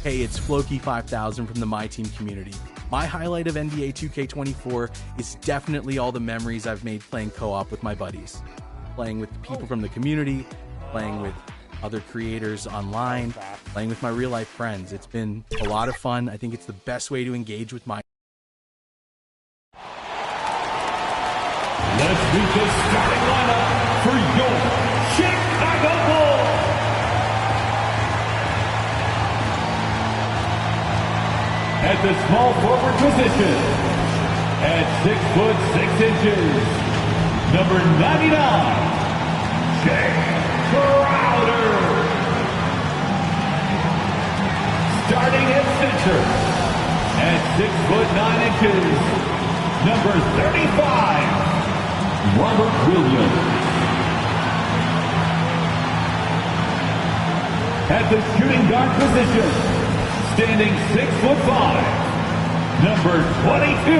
Hey, it's Floki5000 from the My Team community. My highlight of NBA 2K24 is definitely all the memories I've made playing co-op with my buddies. Playing with people from the community, playing with other creators online, playing with my real-life friends. It's been a lot of fun. I think it's the best way to engage with my... Let's meet the starting lineup for your Chicago Bulls. At the small forward position, at 6'6", number 99, Jay Crowder. Starting at center, at 6'9", number 35, Robert Williams. At the shooting guard position, standing 6'5", number 22,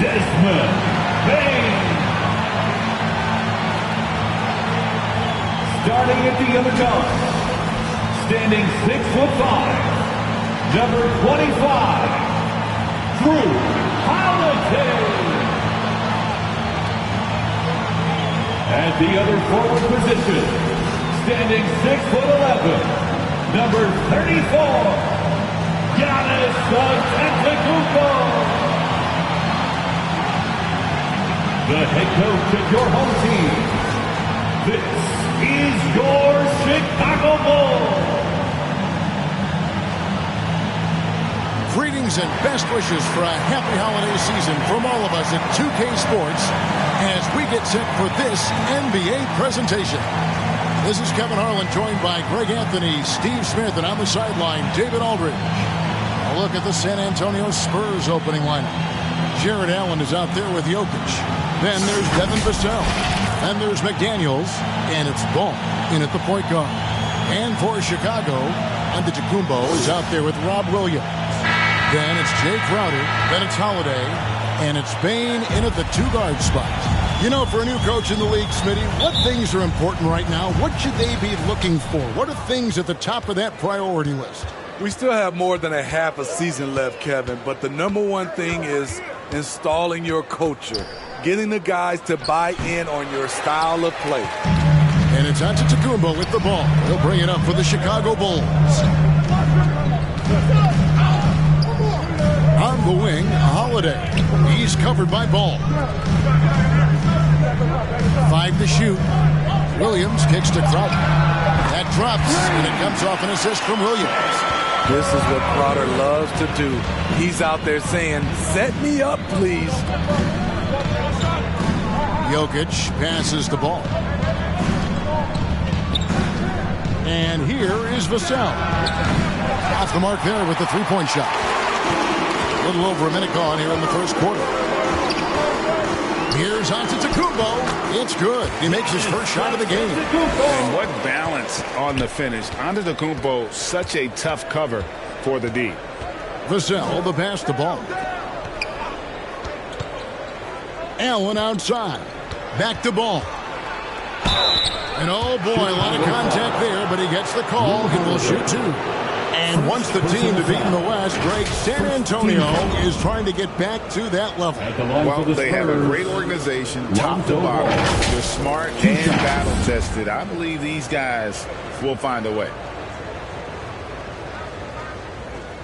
Desmond Bane. Starting at the other guard, standing 6'5", number 25, Drew Holiday. At the other forward position, standing 6'11", number 34, Giannis Antetokounmpo. The head coach of your home team. This is your Chicago Bulls. Greetings and best wishes for a happy holiday season from all of us at 2K Sports as we get set for this NBA presentation. This is Kevin Harlan, joined by Greg Anthony, Steve Smith, and on the sideline, David Aldridge. A look at the San Antonio Spurs opening lineup. Jared Allen is out there with Jokic. Then there's Devin Vassell. Then there's McDaniels. And it's Ball in at the point guard. And for Chicago, Antetokounmpo is out there with Rob Williams. Then it's Jay Crowder. Then it's Holiday. And it's Bane in at the two-guard spot. You know, for a new coach in the league, Smitty, what things are important right now? What should they be looking for? What are things at the top of that priority list? We still have more than a half a season left, Kevin, but the number one thing is installing your culture, getting the guys to buy in on your style of play. And it's Antetokounmpo with the ball. He'll bring it up for the Chicago Bulls. On the wing, Holiday. He's covered by Ball. 5 to shoot. Williams kicks to Crowder. That drops, and it comes off an assist from Williams. This is what Crowder loves to do. He's out there saying, set me up, please. Jokic passes the ball. And here is Vassell. Off the mark there with the three-point shot. A little over a minute gone here in the first quarter. Here's Antetokounmpo. It's good. He makes his first shot of the game. And what balance on the finish. Antetokounmpo, such a tough cover for the D. Vassell, the pass the ball. Allen outside. Back to Ball. And oh boy, a lot of contact there, but he gets the call. He will shoot two. And once the team to beat in the West, Greg, San Antonio is trying to get back to that level. Well, they have a great organization, top to bottom. They're smart and battle-tested. I believe these guys will find a way.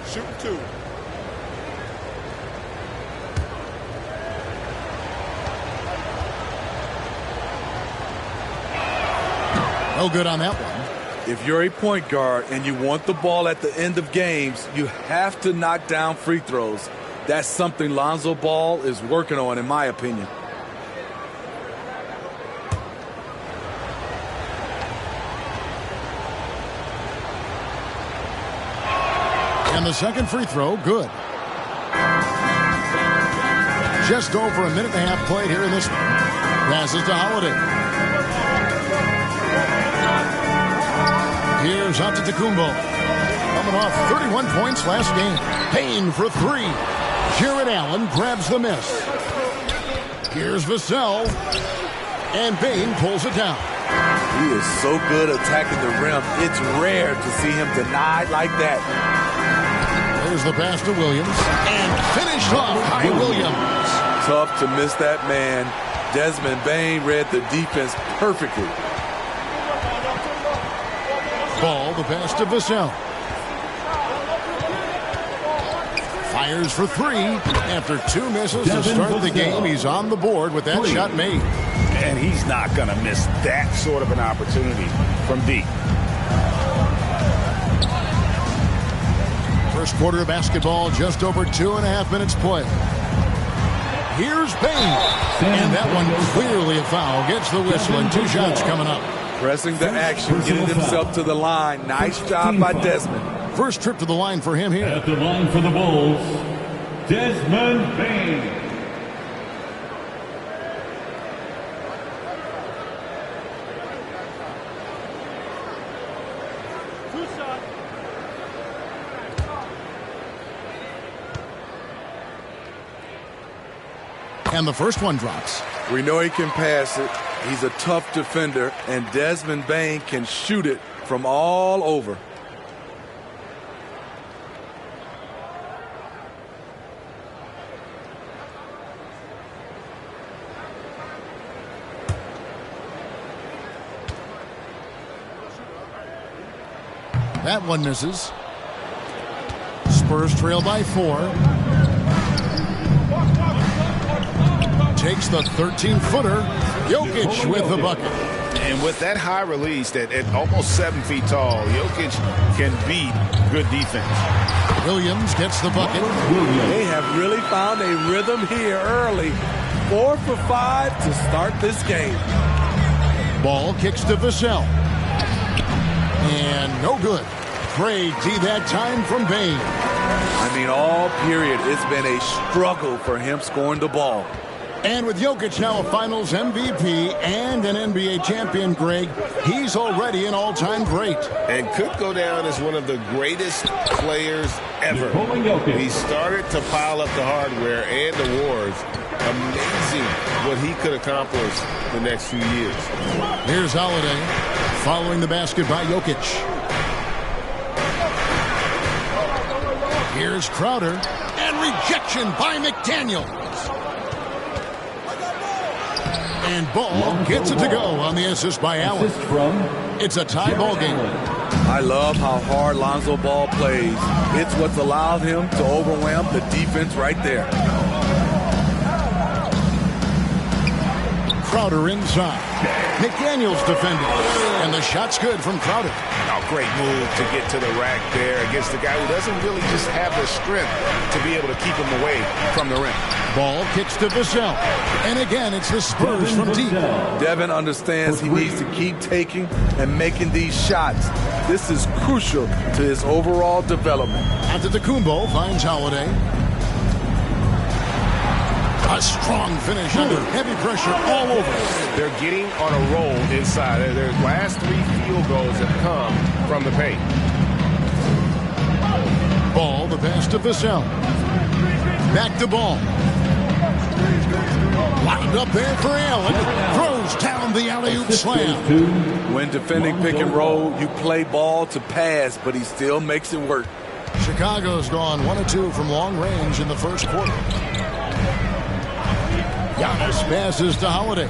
Shoot two. No good on that one. If you're a point guard and you want the ball at the end of games, you have to knock down free throws. That's something Lonzo Ball is working on, in my opinion. And the second free throw, good. Just over a minute and a half played here in this one. Passes to Holiday. Here's Antetokounmpo. Coming off 31 points last game. Payne for three. Jared Allen grabs the miss. Here's Vassell. And Bane pulls it down. He is so good attacking the rim. It's rare to see him denied like that. There's the pass to Williams. And finished off by Williams. Tough to miss that man. Desmond Bane read the defense perfectly. Ball, the pass to Vassell. Fires for three. After 2 misses to start the game, he's on the board with that shot made. And he's not going to miss that sort of an opportunity from deep. First quarter of basketball, just over 2.5 minutes play. Here's Bane. And that one clearly a foul. Gets the whistle and 2 shots coming up. Pressing the action, getting himself to the line. Nice job by Desmond. First trip to the line for him here. At the line for the Bulls, Desmond Bane. And the first one drops. We know he can pass it. He's a tough defender, and Desmond Bane can shoot it from all over. That one misses. Spurs trail by 4. Takes the 13-footer. Jokic with the bucket. And with that high release at almost 7 feet tall, Jokic can beat good defense. Williams gets the bucket. They have really found a rhythm here early. 4 for 5 to start this game. Ball kicks to Vassell. And no good. Great D that time from Bane. I mean, all period, it's been a struggle for him scoring the ball. And with Jokic now a Finals MVP and an NBA champion, Greg, he's already an all-time great. And could go down as one of the greatest players ever. He started to pile up the hardware and awards. Amazing what he could accomplish the next few years. Here's Holiday following the basket by Jokic. Here's Crowder. And rejection by McDaniels. And Ball gets it to go on the assist by Allen. It's a tie ball game. I love how hard Lonzo Ball plays. It's what's allowed him to overwhelm the defense right there. Crowder inside. McDaniels defending. And the shot's good from Crowder. Oh, great move to get to the rack there against a guy who doesn't really just have the strength to be able to keep him away from the rim. Ball kicks to Vassell. And again, it's the Spurs from deep. Devin understands he needs to keep taking and making these shots. This is crucial to his overall development. Antetokounmpo finds Holiday. A strong finish under heavy pressure all over. They're getting on a roll inside. Their last 3 field goals have come from the paint. Ball, the pass to Vassell. Back to Ball. Lined up there for Allen. Throws down the alley-oop slam. When defending pick and roll, you play ball to pass, but he still makes it work. Chicago's gone 1 of 2 from long range in the first quarter. Giannis passes to Holiday.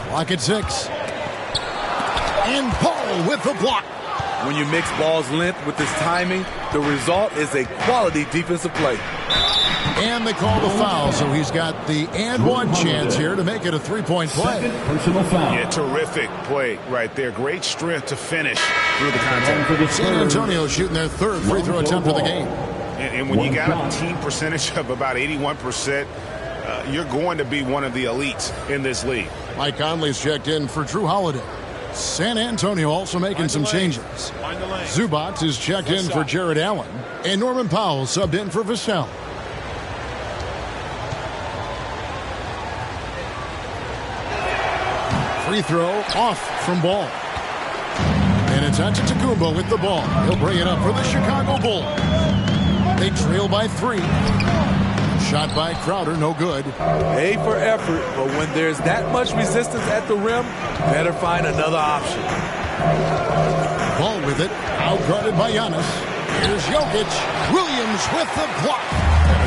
Clock at 6. And Paul with the block. When you mix Ball's length with his timing, the result is a quality defensive play. And they call the foul, so he's got the and one chance here to make it a 3-point play. Personal foul. Yeah, terrific play right there. Great strength to finish through the contact. San Antonio shooting their 3rd free throw attempt of the game. And when you got a team percentage of about 81%, you're going to be one of the elites in this league. Mike Conley's checked in for Drew Holiday. San Antonio also making some changes. Zubac is checked in for Jared Allen. And Norman Powell subbed in for Vassell. Free throw off from Ball. And it's Antetokounmpo with the ball. He'll bring it up for the Chicago Bulls. They trail by 3. Shot by Crowder, no good. A for effort, but when there's that much resistance at the rim, better find another option. Ball with it, outguarded by Giannis. Here's Jokic. Williams with the block.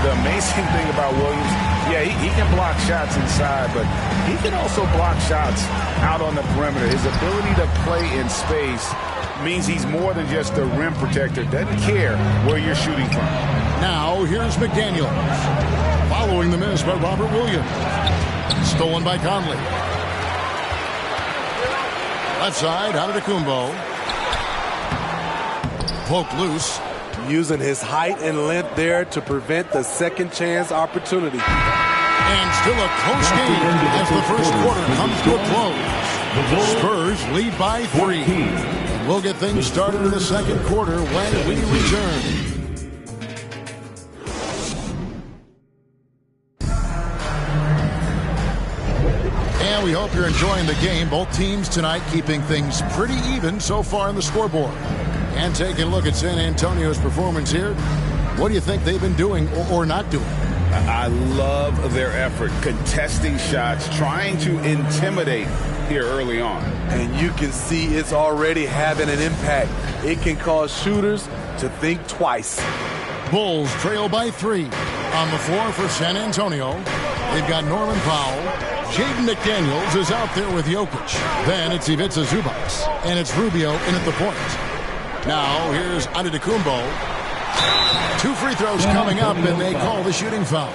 The amazing thing about Williams, yeah, he can block shots inside, but he can also block shots out on the perimeter. His ability to play in space means he's more than just a rim protector. Doesn't care where you're shooting from. Now, here's McDaniels. Following the miss by Robert Williams. Stolen by Conley. Left side, Antetokounmpo. Poked loose. Using his height and length there to prevent the second chance opportunity. And still a close game as the first quarter comes to a close. Spurs lead by 3. We'll get things started in the second quarter when we return. And we hope you're enjoying the game. Both teams tonight keeping things pretty even so far on the scoreboard. And taking a look at San Antonio's performance here, what do you think they've been doing or not doing? I love their effort, contesting shots, trying to intimidate here early on. And you can see it's already having an impact. It can cause shooters to think twice. Bulls trail by 3. On the floor for San Antonio, they've got Norman Powell. Jaden McDaniels is out there with Jokic. Then it's Ivica Zubac. And it's Rubio in at the point. Now, here's Antetokounmpo. 2 free throws coming up, and they call the shooting foul.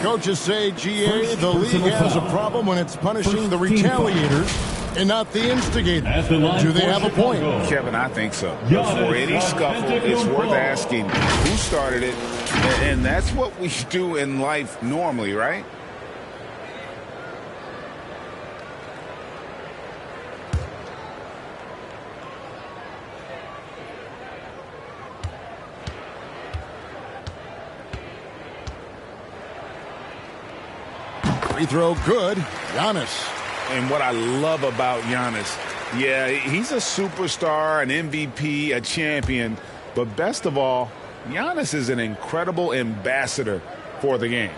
Coaches say, GA, the league has a problem when it's punishing the retaliators and not the instigators. Do they have a point? Kevin, I think so. For any scuffle, it's worth asking who started it, and that's what we do in life normally, right? Free throw good. Giannis. And what I love about Giannis, yeah, he's a superstar, an MVP, a champion. But best of all, Giannis is an incredible ambassador for the game.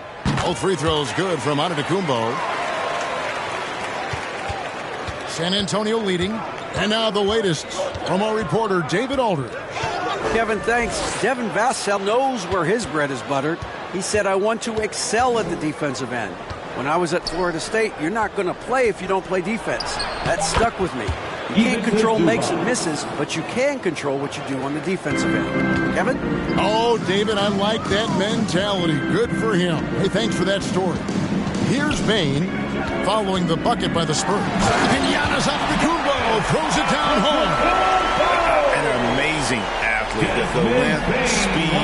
Both free throws good from Antetokounmpo. San Antonio leading. And now the latest from our reporter, David Aldridge. Kevin, thanks. Devin Vassell knows where his bread is buttered. He said, I want to excel at the defensive end. When I was at Florida State, you're not going to play if you don't play defense. That stuck with me. You can't control makes and misses, but you can control what you do on the defensive end. Kevin? Oh, David, I like that mentality. Good for him. Hey, thanks for that story. Here's Bain following the bucket by the Spurs. And Giannis Antetokounmpo throws it down home. An amazing athlete. The length, speed.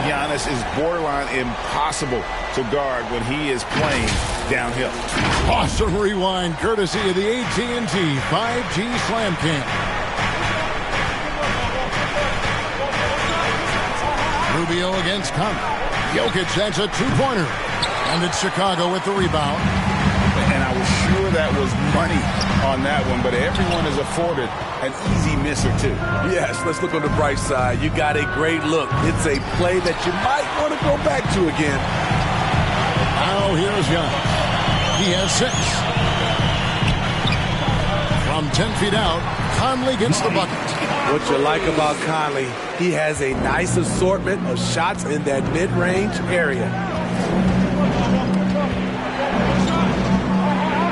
Giannis is borderline impossible to guard when he is playing downhill. Awesome rewind courtesy of the AT&T 5G Slam Cam. Rubio against Conley. Jokic, that's a two-pointer. And it's Chicago with the rebound. And I was sure that was money on that one, but everyone is afforded an easy miss or two. Yes, let's look on the bright side. You got a great look. It's a play that you might want to go back to again. Now here's Giannis. He has 6. From 10 feet out, Conley gets the bucket. What you like about Conley, he has a nice assortment of shots in that mid-range area.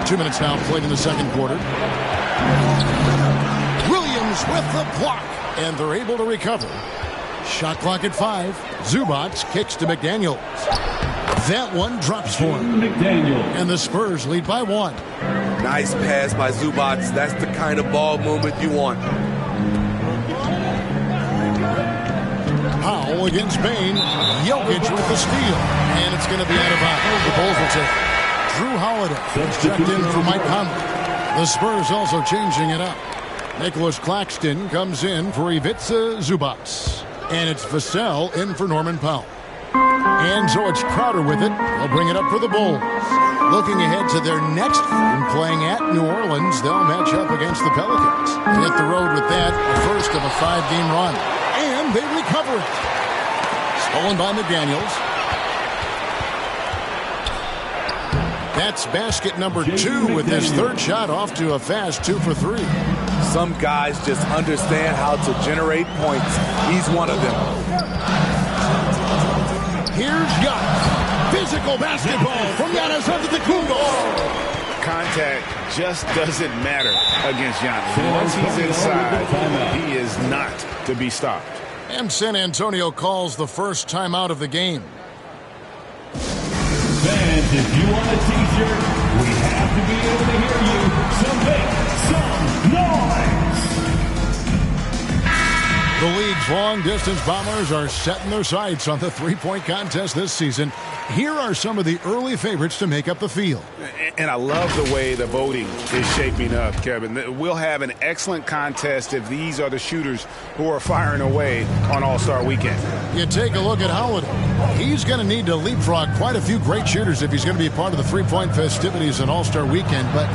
2 minutes now played in the second quarter. Williams with the block, and they're able to recover. Shot clock at 5. Zubac kicks to McDaniels. That one drops for him. And the Spurs lead by 1. Nice pass by Zubac. That's the kind of ball movement you want. Powell against Bain. Jokic with the steal. And it's going to be out of bounds. The Bulls will take it. Drew Holiday checked in for Mike Conley. The Spurs also changing it up. Nicholas Claxton comes in for Ivica Zubac. And it's Vassell in for Norman Powell. And so it's Crowder with it. They'll bring it up for the Bulls. Looking ahead to their next game, playing at New Orleans, they'll match up against the Pelicans. Hit the road with that, the first of a 5-game run. And they recover it. Stolen by McDaniels. That's basket number 2 with his third shot off to a fast 2 for 3. Some guys just understand how to generate points. He's one of them. Here's Giannis. Physical basketball from Giannis Antetokounmpo. Contact just doesn't matter against Giannis. Once he's inside, he is not to be stopped. And San Antonio calls the first timeout of the game. Fans, if you want a t-shirt, we have to be able to hear you. So make some noise! The league's long-distance bombers are setting their sights on the three-point contest this season. Here are some of the early favorites to make up the field. And I love the way the voting is shaping up, Kevin. We'll have an excellent contest if these are the shooters who are firing away on All-Star Weekend. You take a look at Holiday. He's going to need to leapfrog quite a few great shooters if he's going to be a part of the three-point festivities on All-Star Weekend. But,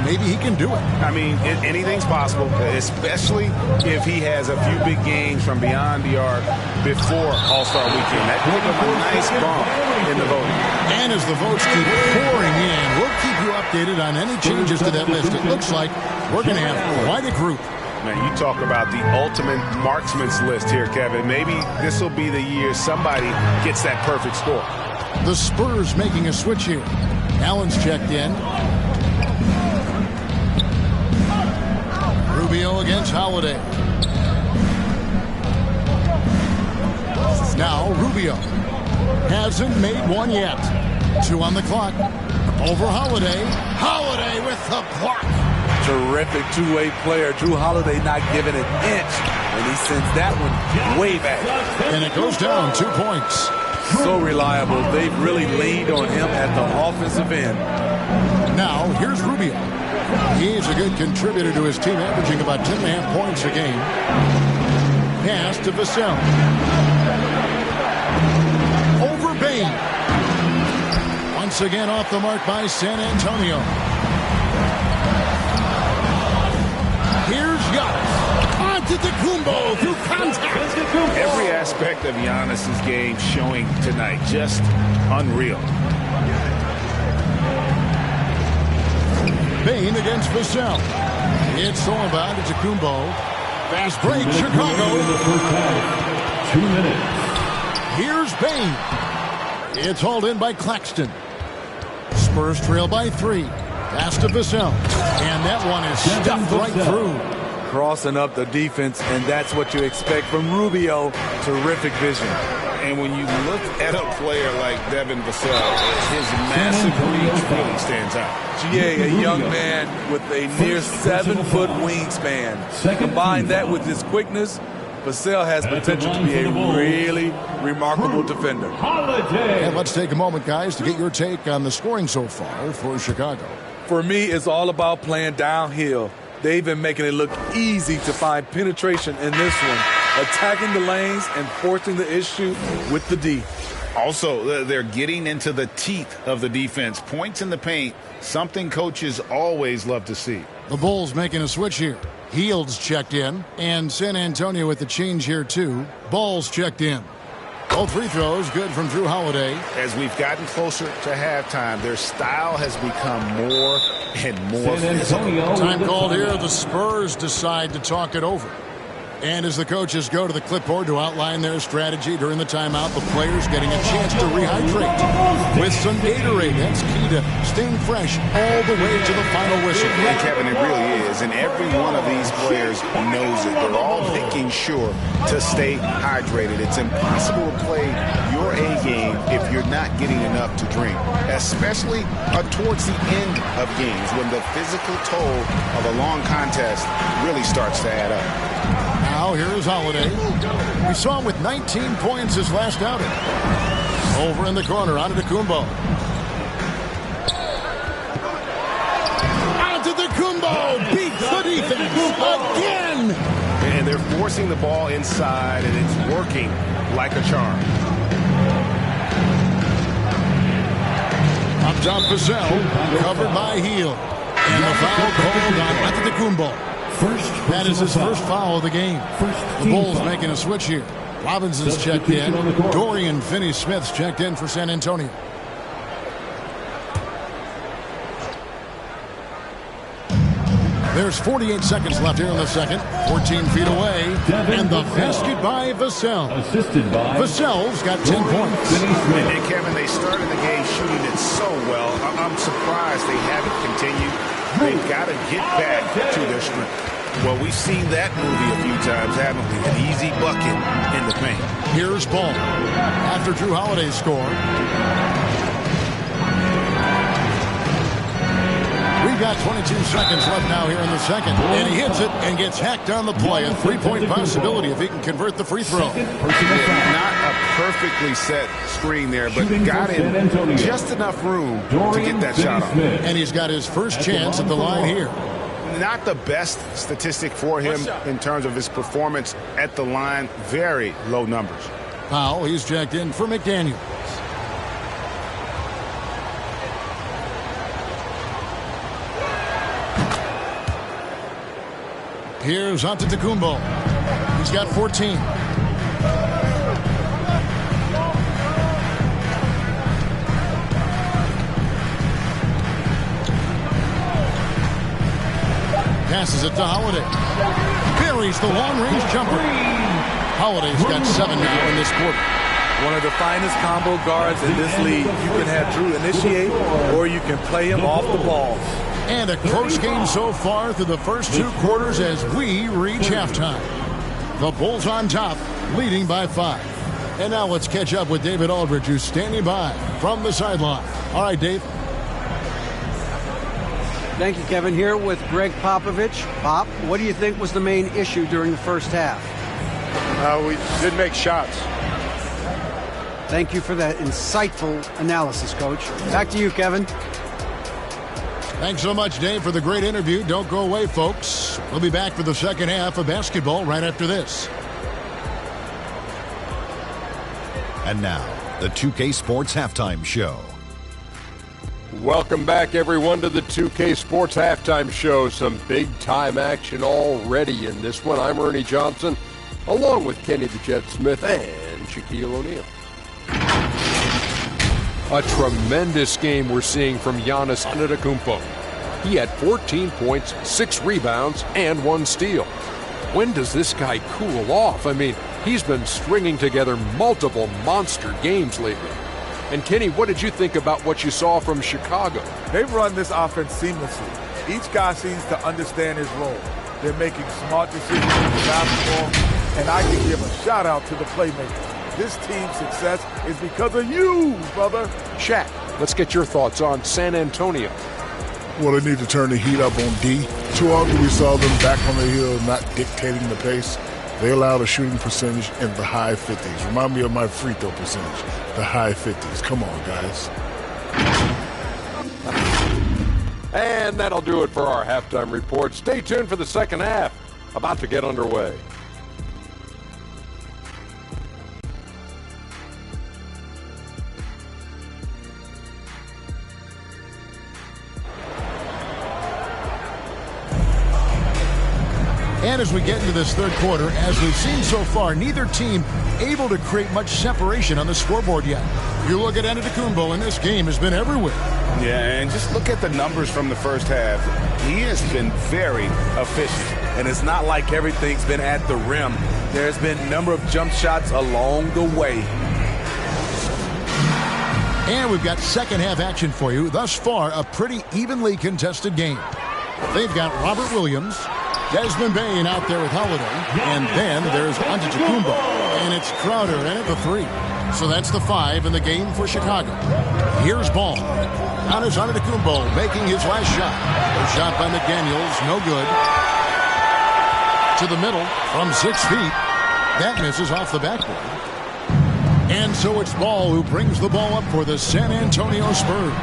maybe he can do it. I mean, anything's possible, especially if he has a few big games from beyond the arc before All-Star Weekend. That could give him a nice bump in the voting. And as the votes keep pouring in, we'll keep you updated on any changes to that list. It looks like we're going to have quite a group. Man, you talk about the ultimate marksman's list here, Kevin. Maybe this will be the year somebody gets that perfect score. The Spurs making a switch here. Allen's checked in. Rubio against Holiday. Now Rubio hasn't made one yet. 2 on the clock. Over Holiday. Holiday with the block. Terrific two-way player. Drew Holiday not giving an inch, and he sends that one way back. And it goes down 2 points. So reliable. They've really leaned on him at the offensive end. Now, here's Rubio. He's a good contributor to his team, averaging about 10.5 points a game. Pass to Vassell. Over Bain. Once again off the mark by San Antonio. Here's Giannis. Antetokounmpo through contact. Every aspect of Giannis' game showing tonight. Just unreal. Bain against Vassell. It's all about Antetokounmpo. Fast break, Chicago. In the first half, 2 minutes. Here's Bain. It's hauled in by Claxton. Spurs trail by 3. Pass to Vassell. And that one is stuffed right through. Crossing up the defense, and that's what you expect from Rubio. Terrific vision. And when you look at a player like Devin Vassell, his massive reach really stands out. GA, a young man with a near 7-foot wingspan. Combine that with his quickness, Vassell has potential to be a really remarkable defender. And let's take a moment, guys, to get your take on the scoring so far for Chicago. For me, it's all about playing downhill. They've been making it look easy to find penetration in this one, attacking the lanes and forcing the issue with the D. Also, they're getting into the teeth of the defense. Points in the paint, something coaches always love to see. The Bulls making a switch here. Heald's checked in, and San Antonio with the change here too. Ball's checked in. Both free throws good from Drew Holiday. As we've gotten closer to halftime, their style has become more and more physical. Time called here. The Spurs decide to talk it over. And as the coaches go to the clipboard to outline their strategy during the timeout, the players getting a chance to rehydrate with some Gatorade. That's key to staying fresh all the way to the final whistle. And Kevin, it really is. And every one of these players knows it. They're all making sure to stay hydrated. It's impossible to play your A game if you're not getting enough to drink, especially towards the end of games when the physical toll of a long contest really starts to add up. Now here is Holiday. We saw him with 19 points his last outing. Over in the corner, Antetokounmpo. Antetokounmpo beats the defense again. And they're forcing the ball inside, and it's working like a charm. Up top, Vassell, covered by Hield. And the foul called on Antetokounmpo. That is his first foul of the game. The Bulls making a switch here. Robinson's checked in. Dorian Finney-Smith's checked in for San Antonio. There's 48 seconds left here in the second. 14 feet away. And the basket by Vassell. Assisted by Vassell's got 10 points. And Kevin, they started the game shooting it so well. I'm surprised they haven't continued. They've got to get back to their strength. Well, we've seen that movie a few times, haven't we? An easy bucket in the paint. Here's Paul. After Drew Holiday scored. We've got 22 seconds left now here in the second. And he hits it and gets hacked on the play. A three-point possibility if he can convert the free throw. Not a perfectly set screen there, but got in just enough room to get that shot off. And he's got his first chance at the line here. Not the best statistic for him in terms of his performance at the line. Very low numbers. Powell, he's checked in for McDaniel. Here's Antetokounmpo. He's got 14. Passes it to Holiday. Buries the long-range jumper. Holiday's got 7 now in this quarter. One of the finest combo guards in this league. You can have Drew initiate, or you can play him off the ball. And a close game so far through the first 2 quarters as we reach halftime. The Bulls on top, leading by 5. And now let's catch up with David Aldridge, who's standing by from the sideline. All right, Dave. Thank you, Kevin. Here with Greg Popovich. Pop, what do you think was the main issue during the first half? We didn't make shots. Thank you for that insightful analysis, Coach. Back to you, Kevin. Thanks so much, Dave, for the great interview. Don't go away, folks. We'll be back for the second half of basketball right after this. And now, the 2K Sports Halftime Show. Welcome back, everyone, to the 2K Sports Halftime Show. Some big-time action already in this one. I'm Ernie Johnson, along with Kenny the Jet Smith and Shaquille O'Neal. A tremendous game we're seeing from Giannis Antetokounmpo. He had 14 points, 6 rebounds, and 1 steal. When does this guy cool off? I mean, he's been stringing together multiple monster games lately. And Kenny, what did you think about what you saw from Chicago? They've run this offense seamlessly. Each guy seems to understand his role. They're making smart decisions with the basketball, and I can give a shout-out to the playmakers. This team's success is because of you, brother. Shaq, let's get your thoughts on San Antonio. Well, they need to turn the heat up on D. Too often we saw them back on the hill, not dictating the pace. They allowed a shooting percentage in the high 50s. Remind me of my free throw percentage, the high 50s. Come on, guys. And that'll do it for our halftime report. Stay tuned for the second half. About to get underway. And as we get into this third quarter, as we've seen so far, neither team able to create much separation on the scoreboard yet. You look at Antetokounmpo, and this game has been everywhere. Yeah, and just look at the numbers from the first half. He has been very efficient. And it's not like everything's been at the rim. There's been a number of jump shots along the way. And we've got second half action for you. Thus far, a pretty evenly contested game. They've got Robert Williams, Desmond Bane out there with Holiday, and then there's Antetokounmpo, and it's Crowder in at the 3. So that's the 5 in the game for Chicago. Here's Ball. Giannis Antetokounmpo making his last shot. A shot by McDaniels, no good. To the middle from 6 feet. That misses off the backboard. And so it's Ball who brings the ball up for the San Antonio Spurs.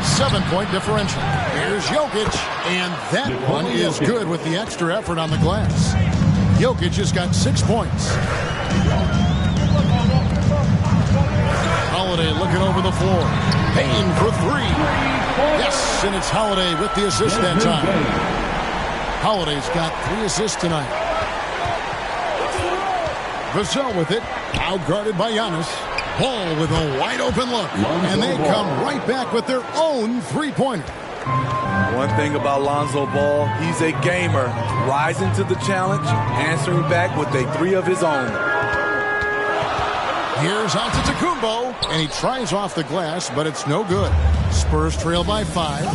7-point differential. Here's Jokic, and that one is good with the extra effort on the glass. Jokic has got 6 points. Holiday looking over the floor. Payne for 3. Yes, and it's Holiday with the assist that time. Holiday's got 3 assists tonight. Vassell with it, outguarded by Giannis. Ball with a wide open look, and they come right back with their own 3-pointer. One thing about Lonzo Ball, he's a gamer, rising to the challenge, answering back with a three of his own. Here's Antetokounmpo, and he tries off the glass, but it's no good. Spurs trail by 5.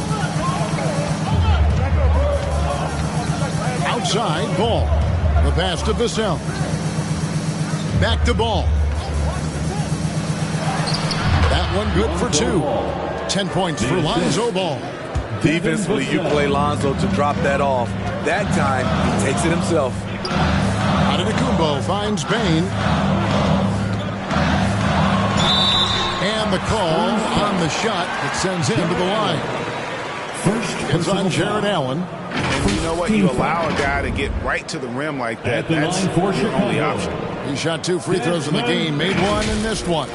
Outside, Ball. The pass to Vassell. Back to Ball. That one good for 2. 10 points for Lonzo Ball. Defensively, you play Lonzo to drop that off. That time, he takes it himself. Antetokounmpo finds Bain. And the call on the shot that sends him to the line. It's on Jared Allen. And you know what? You allow a guy to get right to the rim like that. That's your only option. He shot 2 free throws in the game, made one and missed one.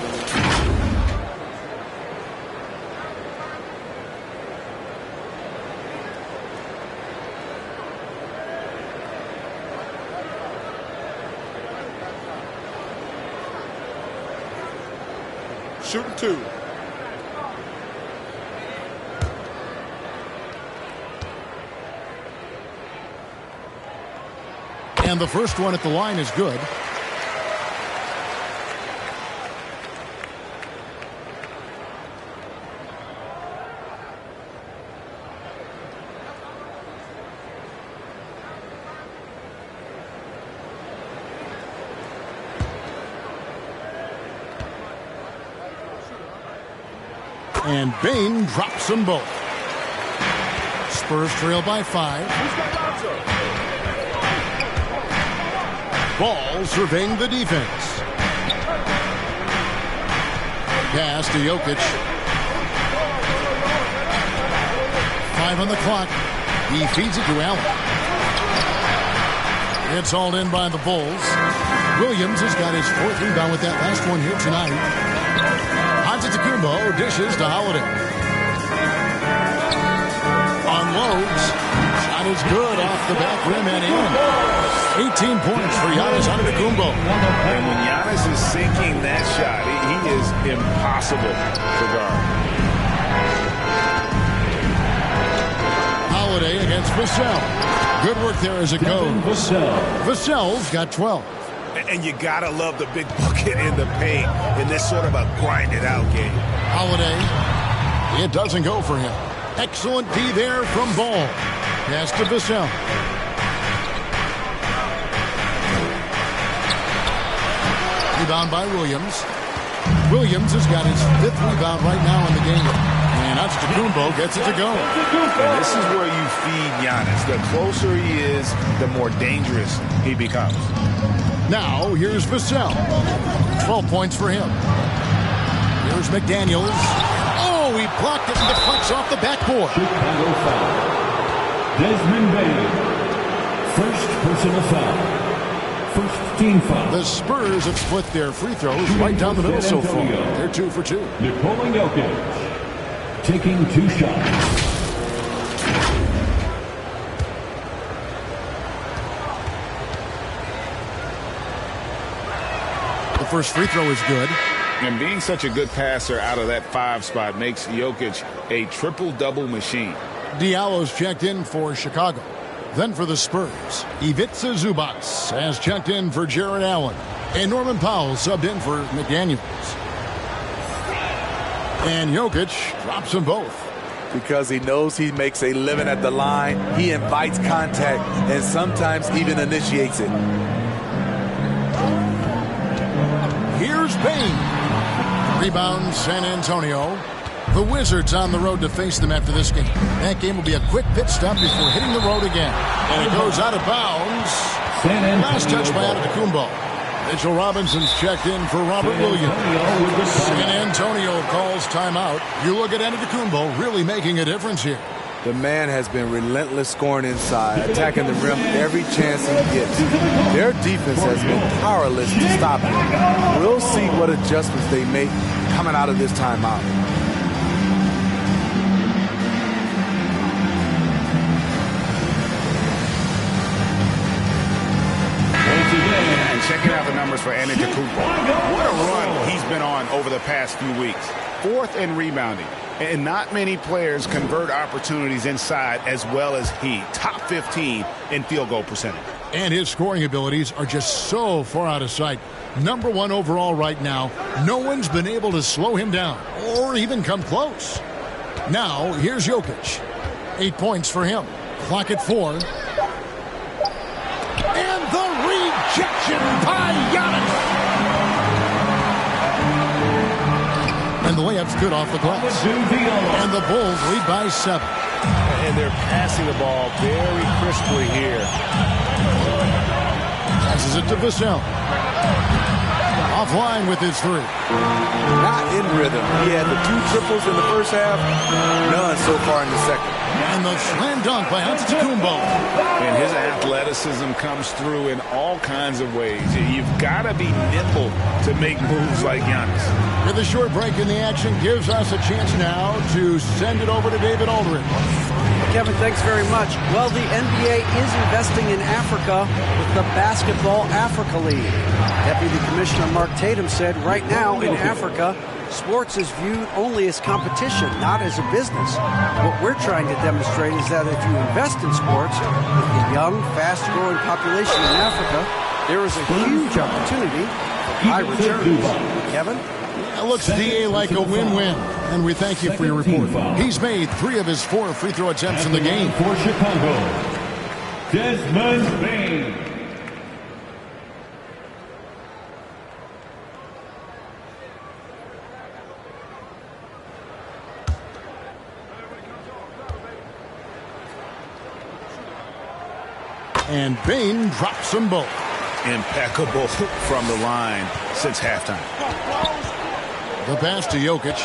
Shooting 2. And the first one at the line is good. And Bain drops them both. Spurs trail by 5. Ball surveying the defense. Pass to Jokic. 5 on the clock. He feeds it to Allen. It's hauled in by the Bulls. Williams has got his 4th rebound with that last one here tonight. Antetokounmpo dishes to Holiday. Unloads. Shot is good off the back rim and in. 18 points for Giannis Antetokounmpo. And when Giannis is sinking that shot, he is impossible to guard. Holiday against Vassell. Good work there as it goes. Vassell's got 12. And you gotta love the big bucket in the paint in this sort of a grinded-out game. Holiday, it doesn't go for him. Excellent D there from Ball. Pass to Vassell. Rebound by Williams. Williams has got his 5th rebound right now in the game. And Antetokounmpo gets it to go. And this is where you feed Giannis. The closer he is, the more dangerous he becomes. Now, here's Vassell. 12 points for him. Here's McDaniels. Oh, he blocked it and deflects off the backboard. Chicago foul. Desmond Bain. First personal foul. First team foul. The Spurs have split their free throws right down the middle so far. They're 2 for 2. Nikola Jokic taking 2 shots. First free throw is good. And being such a good passer out of that 5 spot makes Jokic a triple-double machine. Diallo's checked in for Chicago. Then for the Spurs, Ivica Zubac has checked in for Jared Allen. And Norman Powell subbed in for McDaniels. And Jokic drops them both. Because he knows he makes a living at the line, he invites contact and sometimes even initiates it. Here's Bain. Rebound San Antonio. The Wizards on the road to face them after this game. That game will be a quick pit stop before hitting the road again. And it goes out of bounds. Last touch by Antetokounmpo. Mitchell Robinson's checked in for Robert Williams. San Antonio calls timeout. You look at Antetokounmpo really making a difference here. The man has been relentless scoring inside, attacking the rim every chance he gets. Their defense has been powerless to stop him. We'll see what adjustments they make coming out of this timeout. And checking out the numbers for Antetokounmpo. What a run he's been on over the past few weeks. 4th in rebounding. And not many players convert opportunities inside as well as he. Top 15 in field goal percentage. And his scoring abilities are just so far out of sight. Number 1 overall right now. No one's been able to slow him down or even come close. Now, here's Jokic. 8 points for him. Clock at 4. And the rejection by Giannis. And the layup's good off the glass. And the Bulls lead by 7. And they're passing the ball very crisply here. Passes it to Vassell. Offline with his 3. Not in rhythm. He had the 2 triples in the first half, none so far in the second. And the slam dunk by Antetokounmpo. And his athleticism comes through in all kinds of ways. You've got to be nimble to make moves like Giannis. With a short break in the action, gives us a chance now to send it over to David Aldridge. Kevin, thanks very much. Well, the NBA is investing in Africa with the Basketball Africa League. Deputy Commissioner Mark Tatum said right now in Africa, sports is viewed only as competition, not as a business. What we're trying to demonstrate is that if you invest in sports with the young, fast-growing population in Africa, there is a huge opportunity for high returns. Kevin? It looks, DA, like a win-win, and we thank you for your report. He's made 3 of his 4 free throw attempts in the game. For Chicago, Desmond Bain. And Bain drops them both. Impeccable from the line since halftime. The pass to Jokic.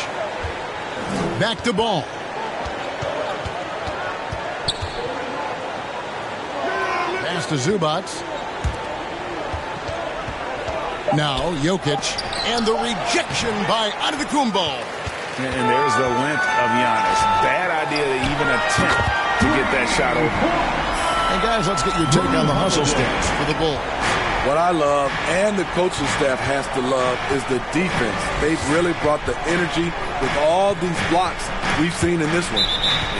Back to Ball. Pass to Zubac. Now Jokic. And the rejection by Antetokounmpo. And there's the length of Giannis. Bad idea to even attempt to get that shot open. And guys, let's get your take on the hustle stance for the Bulls. What I love, and the coaching staff has to love, is the defense. They've really brought the energy with all these blocks we've seen in this one.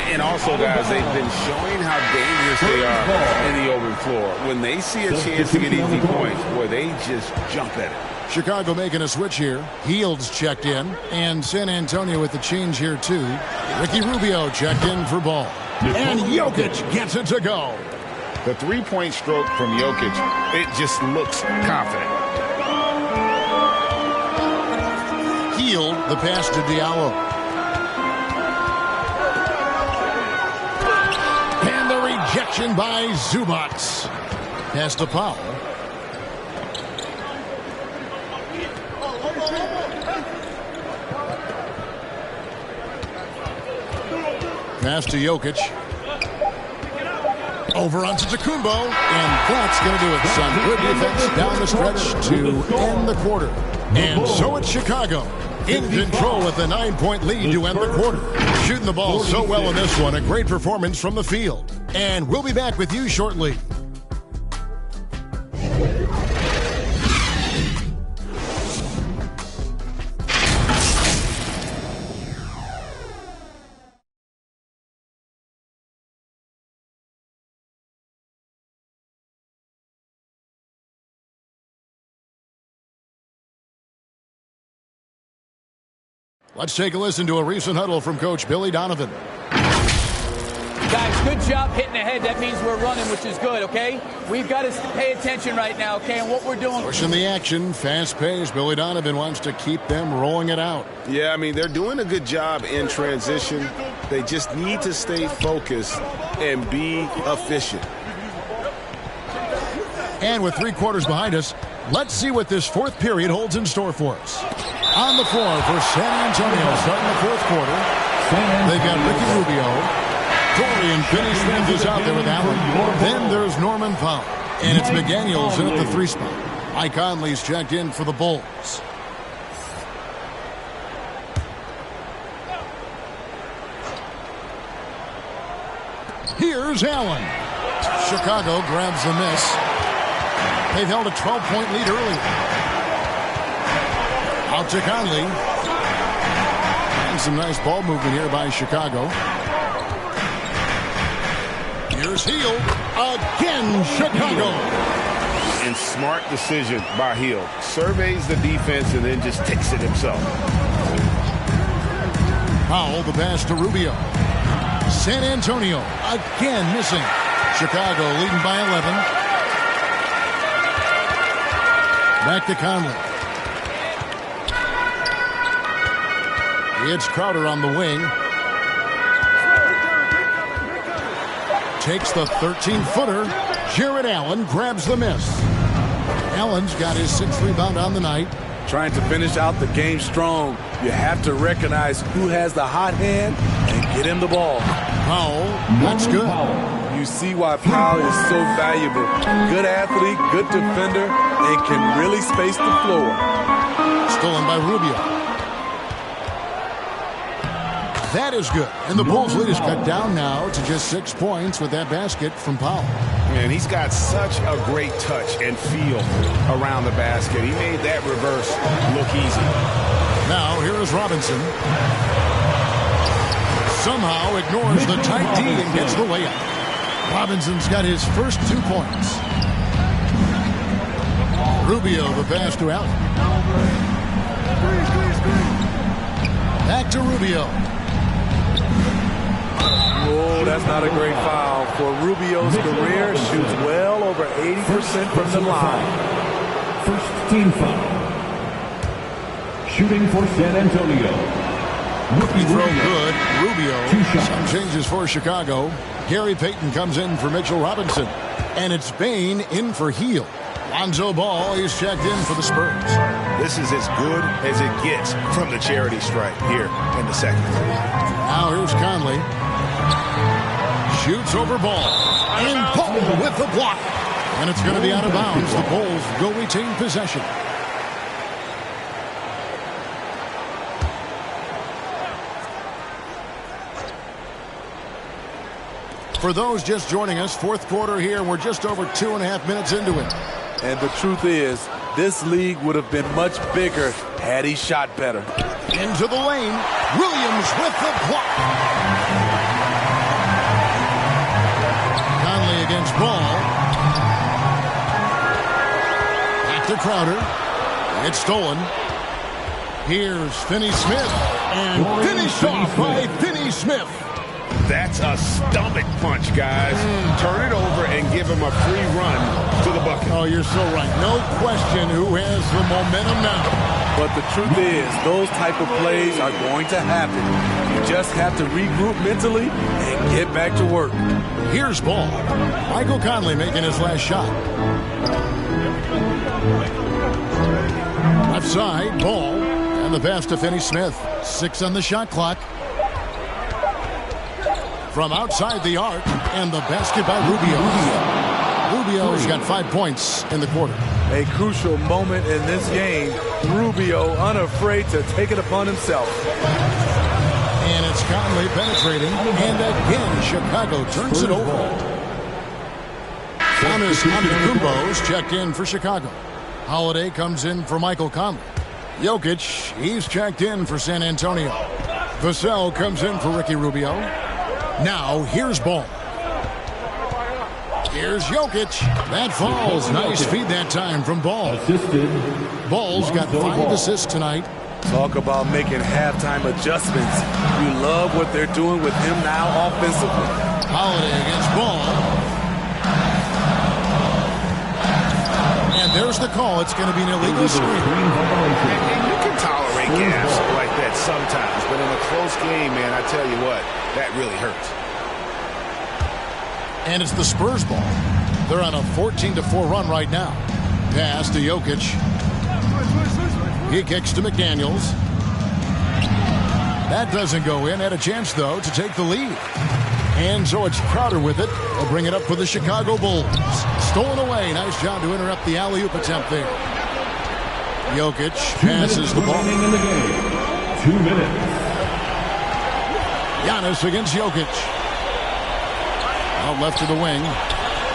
And also, guys, they've been showing how dangerous they are in the open floor. When they see a chance to get easy points, boy, they just jump at it. Chicago making a switch here. Heald's checked in, and San Antonio with the change here, too. Ricky Rubio checked in for Ball. And Jokic gets it to go. The three-point stroke from Jokic, it just looks confident. Hield, the pass to Diallo. And the rejection by Zubac. Pass to Paolo. Pass to Jokic. Over onto Antetokounmpo, and that's going to do it. Some good defense down the stretch to end the quarter. And so it's Chicago in control with a 9-point lead to end the quarter. Shooting the ball so well in this one, a great performance from the field. And we'll be back with you shortly. Let's take a listen to a recent huddle from Coach Billy Donovan. Guys, good job hitting ahead. That means we're running, which is good, okay? We've got to pay attention right now, okay, and what we're doing. Pushing the action, fast pace. Billy Donovan wants to keep them rolling it out. Yeah, I mean, they're doing a good job in transition. They just need to stay focused and be efficient. And with 3 quarters behind us, let's see what this 4th period holds in store for us. On the floor for San Antonio starting the 4th quarter. They've got Ricky Rubio. Dorian Finney-Smith is out there with Allen. Then there's Norman Powell. And it's McDaniels in at the 3 spot. Mike Conley's checked in for the Bulls. Here's Allen. Chicago grabs the miss. They've held a 12-point lead early. Out to Conley. And some nice ball movement here by Chicago. Here's Hield. Again, Chicago. And smart decision by Hield. Surveys the defense and then just takes it himself. Paolo, the pass to Rubio. San Antonio again missing. Chicago leading by 11. Back to Conley. It's Crowder on the wing. Takes the 13-footer. Jared Allen grabs the miss. Allen's got his 6th rebound on the night. Trying to finish out the game strong, you have to recognize who has the hot hand and get him the ball. Powell, that's good. You see why Paolo is so valuable. Good athlete, good defender, and can really space the floor. Stolen by Rubio. That is good. And the Bulls' lead is cut down now to just 6 points with that basket from Paolo. Man, he's got such a great touch and feel around the basket. He made that reverse look easy. Now, here is Robinson. Somehow ignores the tight D and gets the layup. Robinson's got his first 2 points. Rubio, the pass to Allen. Back to Rubio. Oh, that's not a great foul. For Rubio's career, shoots well over 80% from the line. First team foul. Shooting for San Antonio. Rookie throw good. Rubio. Some changes for Chicago. Gary Payton comes in for Mitchell Robinson. And it's Bain in for Hield. Lonzo Ball is checked in for the Spurs. This is as good as it gets from the charity stripe here in the second. Now here's Conley. Shoots over Ball. And Paul with the block. And it's going to be out of bounds. The Bulls will retain possession. For those just joining us, fourth quarter here. We're just over 2.5 minutes into it. And the truth is, this league would have been much bigger had he shot better. Into the lane. Williams with the block. Conley against Ball. Back to Crowder. It's stolen. Here's Finney-Smith. And finished off by Finney-Smith. That's a stomach punch, guys. Turn it over and give him a free run to the bucket. Oh, you're so right. No question who has the momentum now. But the truth is, those type of plays are going to happen. You just have to regroup mentally and get back to work. Here's Ball. Michael Conley making his last shot. Left side, Ball. And the pass to Finney-Smith. 6 on the shot clock. From outside the arc, and the basket by Rubio. Rubio's got 5 points in the quarter. A crucial moment in this game. Rubio unafraid to take it upon himself. And it's Conley penetrating, and again Chicago turns it over. Giannis Antetokounmpo's checked in for Chicago. Holiday comes in for Michael Conley. Jokic, he's checked in for San Antonio. Vassell comes in for Ricky Rubio. Now, here's Ball. Here's Jokic. That falls. Nice feed that time from Ball. Ball's got 5 assists tonight. Talk about making halftime adjustments. You love what they're doing with him now offensively. Holiday against Ball. And there's the call. It's going to be an illegal screen. And you can tolerate gaps like that sometimes, but in a close game, man, I tell you what, that really hurts. And it's the Spurs ball. They're on a 14-4 run right now. Pass to Jokic. He kicks to McDaniels. That doesn't go in. Had a chance, though, to take the lead. And so it's Crowder with it. They'll bring it up for the Chicago Bulls. Stolen away. Nice job to interrupt the alley-oop attempt there. Jokic passes the ball. In the game. 2 minutes. Giannis against Jokic. Out left to the wing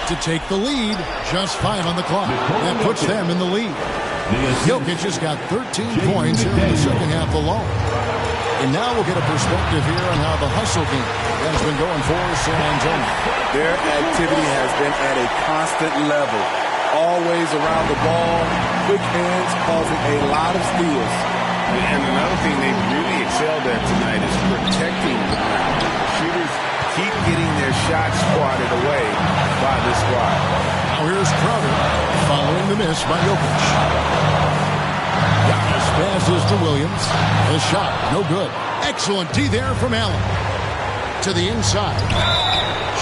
to take the lead. Just 5 on the clock. That puts them in the lead. Jokic has got 13 points here in the second half alone. And now we'll get a perspective here on how the hustle game has been going for San Antonio. Their activity has been at a constant level. Always around the ball, quick hands causing a lot of steals. And another thing they've really excelled at tonight is protecting the ground. Shooters keep getting their shots swatted away by this squad. Now here's Crowder following the miss by Jokic. Giannis passes to Williams. His shot, no good. Excellent D there from Allen. To the inside.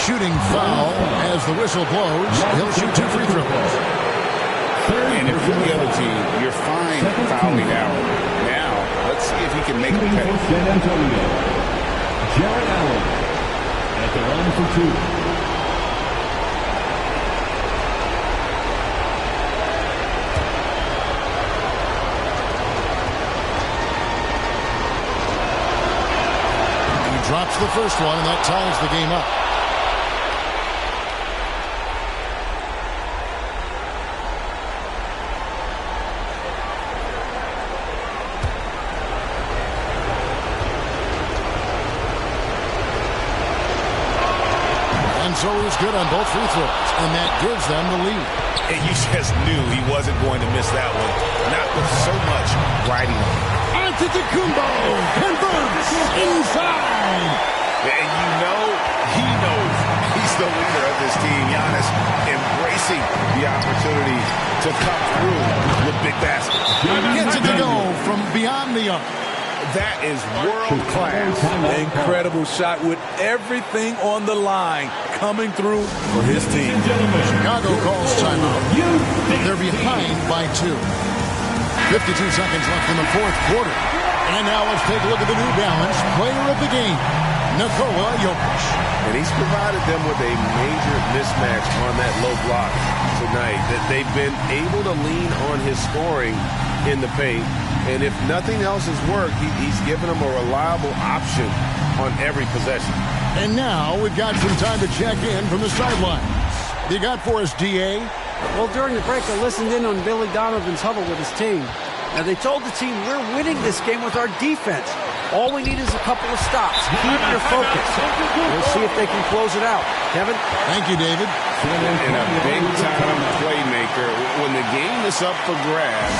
Shooting foul as the whistle blows. He'll shoot 2 free throws. And if you're the other team, you're fine fouling out. Now, let's see if he can make a pay. San Antonio, Jared Allen at the line for 2. Drops the first one, and that ties the game up. And so he's good on both free throws, and that gives them the lead. And you just knew he wasn't going to miss that one. Not with so much riding on it. Antetokounmpo converts inside. And you know he knows he's the leader of this team. Giannis embracing the opportunity to come through with big baskets. Gets it to go from beyond the arc. That is world class. Incredible shot with everything on the line coming through for his team. Chicago calls timeout. They're behind by 2. 52 seconds left in the fourth quarter. And now let's take a look at the New Balance player of the game, Nikola Jokic. And he's provided them with a major mismatch on that low block tonight. That they've been able to lean on his scoring in the paint. And if nothing else has worked, he's given them a reliable option on every possession. And now we've got some time to check in from the sidelines. You got for us, D.A.? Well, during the break, I listened in on Billy Donovan's huddle with his team. Now, they told the team, we're winning this game with our defense. All we need is a couple of stops. Keep your focus. We'll see if they can close it out. Kevin? Thank you, David. And a big-time playmaker. When the game is up for grabs,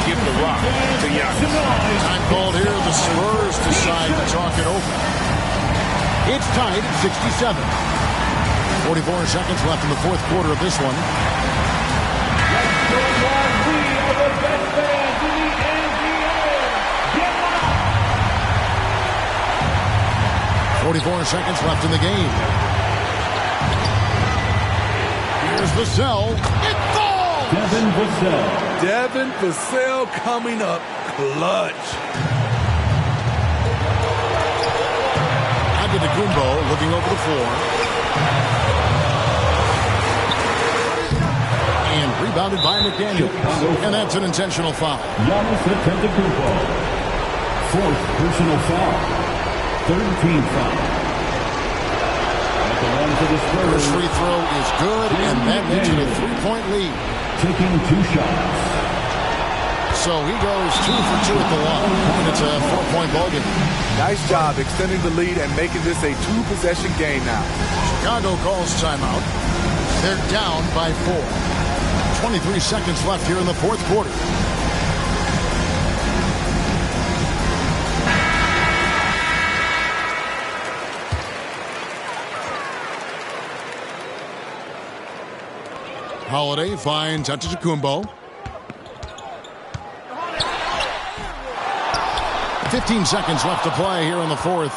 give the rock to Giannis. Time called here. The Spurs decide to talk it over. It's tied at 67. 44 seconds left in the fourth quarter of this one. Let's go live. We are the best fans in the NBA. Get live. 44 seconds left in the game. Here's Vassell. It falls! Devin Vassell coming up clutch. Antetokounmpo looking over the floor. And rebounded by McDaniel. And that's an intentional foul. Giannis Antetokounmpo. Fourth personal foul. Third team foul. At the line for the Spurs. First free throw is good, and that makes it a 3-point lead. Taking 2 shots. So he goes 2 for 2 at the line, and it's a 4-point ball game. Nice job extending the lead and making this a 2-possession game now. Chicago calls timeout. They're down by 4. 23 seconds left here in the fourth quarter. Holiday finds Antetokounmpo. 15 seconds left to play here in the fourth.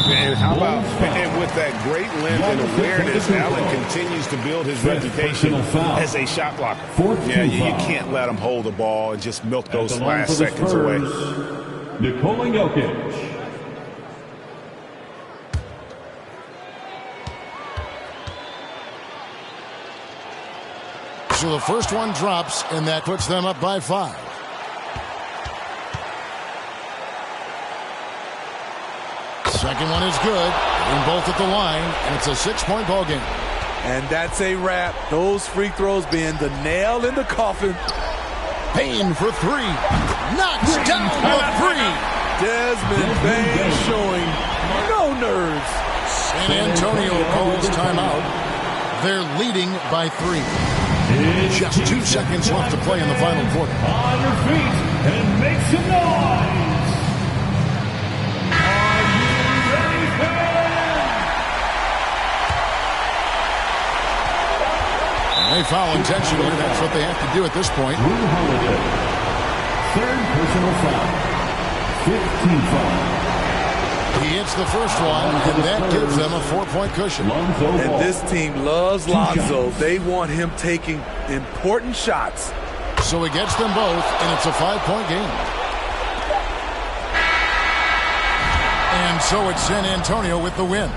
And how about, and with that great length and awareness, Allen continues to build his reputation as a shot blocker. Yeah, you can't let him hold the ball and just milk those last seconds away. Nikola Jokic. So the first one drops, and that puts them up by 5. Second one is good. And both at the line, and it's a 6-point ball game. And that's a wrap. Those free throws being the nail in the coffin. Payne for 3. Knocks down the 3. Desmond Bain showing no nerves. San Antonio calls timeout. They're leading by 3. Just 2 seconds left to play in the final quarter. On your feet and make some noise. Are you ready, fans? They foul intentionally. That's what they have to do at this point. Drew Holiday. Third personal foul. 15 foul. He hits the first one, and that gives them a 4-point cushion. And this team loves Lonzo. They want him taking important shots. So he gets them both, and it's a 5-point game. And so it's San Antonio with the win.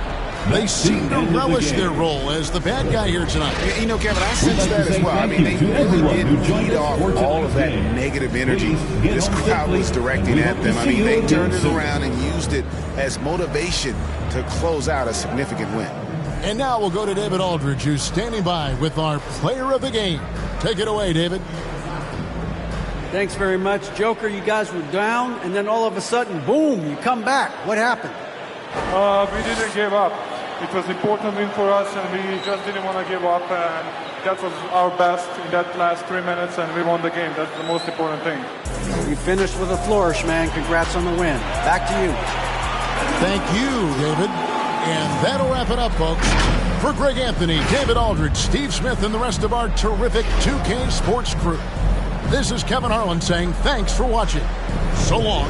They seem to relish their role as the bad guy here tonight. You know, Kevin, I sense that as well. I mean, they really did feed off all of that negative energy this crowd was directing at them. I mean, they turned it around and used it as motivation to close out a significant win. And now we'll go to David Aldridge, who's standing by with our player of the game. Take it away, David. Thanks very much. Joker, you guys were down, and then all of a sudden, boom, you come back. What happened? We didn't give up. It was an important win for us, and we just didn't want to give up. And that was our best in that last 3 minutes, and we won the game. That's the most important thing. You finished with a flourish, man. Congrats on the win. Back to you. Thank you, David. And that'll wrap it up, folks. For Greg Anthony, David Aldridge, Steve Smith, and the rest of our terrific 2K Sports crew, this is Kevin Harlan saying thanks for watching. So long.